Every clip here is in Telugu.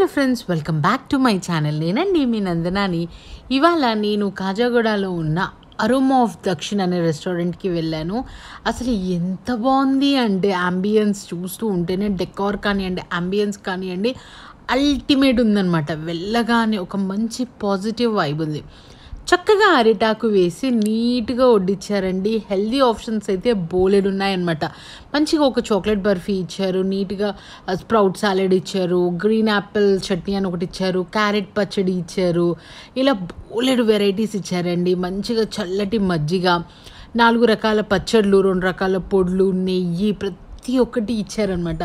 Hello friends, welcome back to my channel. నేనండి మీ నందనాని. ఇవాళ నేను కాజాగూడలో ఉన్న అరోమా ఆఫ్ దక్షిణ్ అనే రెస్టారెంట్కి వెళ్ళాను. అసలు ఎంత బాగుంది అంటే అంబియన్స్ చూస్తూ ఉంటేనే డెకార్ కానివ్వండి, అంబియన్స్ కానివ్వండి, అల్టిమేట్ ఉందన్నమాట. వెళ్ళగానే ఒక మంచి పాజిటివ్ వైబ్ ఉంది. చక్కగా అరిటాకు వేసి నీట్గా వడ్డించారండి. హెల్దీ ఆప్షన్స్ అయితే బోలెడు ఉన్నాయన్నమాట. మంచిగా ఒక చాక్లెట్ బర్ఫీ ఇచ్చారు, నీట్గా స్ప్రౌట్ సాలెడ్ ఇచ్చారు, గ్రీన్ యాపిల్ చట్నీ అని ఒకటి ఇచ్చారు, క్యారెట్ పచ్చడి ఇచ్చారు. ఇలా బోలెడు వెరైటీస్ ఇచ్చారండి. మంచిగా చల్లటి మజ్జిగ, 4 రకాల పచ్చళ్ళు, 2 రకాల పొడులు, నెయ్యి, ప్రతి ఒక్కటి ఇచ్చారనమాట.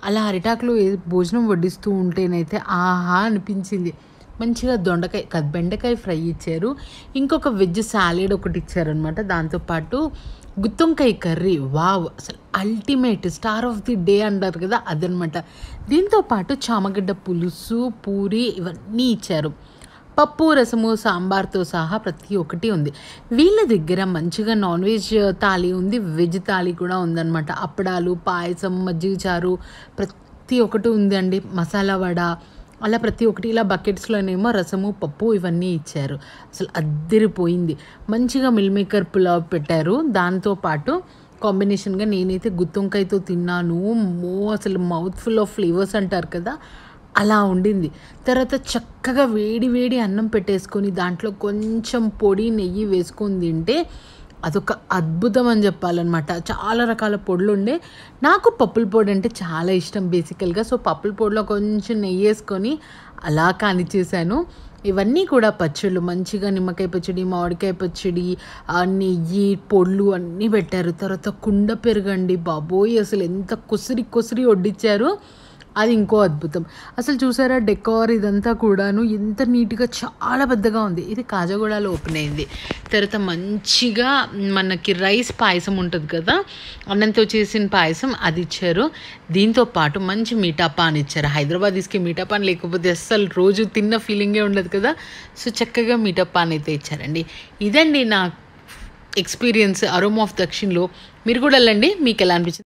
అలా అరిటాకులో భోజనం వడ్డిస్తూ ఉంటేనైతే ఆహా అనిపించింది. మంచిగా బెండకాయ ఫ్రై ఇచ్చారు. ఇంకొక వెజ్ సాలెడ్ ఒకటి ఇచ్చారనమాట. దాంతోపాటు గుత్తొంకాయ కర్రీ, వావ్, అసలు ultimate star of the day అంటారు కదా, అదనమాట. దీంతోపాటు చామగడ్డ పులుసు, పూరి ఇవన్నీ ఇచ్చారు. పప్పు, రసము, సాంబార్తో సహా ప్రతి ఒక్కటి ఉంది. వీళ్ళ దగ్గర మంచిగా నాన్ వెజ్ థాలీ ఉంది, వెజ్ థాలీ కూడా ఉందన్నమాట. అప్పడాలు, పాయసం, మజ్జిగ చారు ప్రతి ఒక్కటి ఉందండి. మసాలా వడ, అలా ప్రతి ఒక్కటి ఇలా బకెట్స్లోనేమో రసము, పప్పు ఇవన్నీ ఇచ్చారు. అసలు అద్దరిపోయింది. మంచిగా మిల్ మేకర్ పులావ్ పెట్టారు. దాంతోపాటు కాంబినేషన్గా నేనైతే గుత్తొంకాయతో తిన్నాను. అసలు మౌత్ ఫుల్ ఆఫ్ ఫ్లేవర్స్ అంటారు కదా, అలా ఉండింది. తర్వాత చక్కగా వేడి వేడి అన్నం పెట్టేసుకొని దాంట్లో కొంచెం పొడి నెయ్యి వేసుకొని తింటే అదొక అద్భుతం అని చెప్పాలన్నమాట. చాలా రకాల పొడులు ఉండే. నాకు పప్పుల పొడి అంటే చాలా ఇష్టం బేసికల్గా. సో పప్పుల పొడిలో కొంచెం నెయ్యి వేసుకొని అలా కానిచ్చేసాను. ఇవన్నీ కూడా పచ్చళ్ళు, మంచిగా నిమ్మకాయ పచ్చడి, మామిడికాయ పచ్చడి, నెయ్యి, పొడులు అన్నీ పెట్టారు. తర్వాత కుండ పెరుగండి, బాబోయ్ అసలు ఎంత కొసిరి వడ్డిచ్చారు. అది ఇంకో అద్భుతం. అసలు చూసారా, డెకార్ ఇదంతా కూడాను ఎంత నీట్గా, చాలా పెద్దగా ఉంది. ఇది కాజాగూడలో ఓపెన్ అయింది. తర్వాత మంచిగా మనకి రైస్ పాయసం ఉంటుంది కదా, అన్నంతో చేసిన పాయసం, అది ఇచ్చారు. దీంతో పాటు మంచి మీఠా పాన్ ఇచ్చారు. హైదరాబాదీస్కి మీఠా పాన్ లేకపోతే అస్సలు రోజు తిన్న ఫీలింగే ఉండదు కదా. సో చక్కగా మీఠా పాన్ అయితే ఇచ్చారండి. ఇదండి నా ఎక్స్పీరియన్స్ అరోమా ఆఫ్ దక్షిణ్లో. మీరు కూడా వెళ్ళండి, మీకు ఎలా అనిపించింది.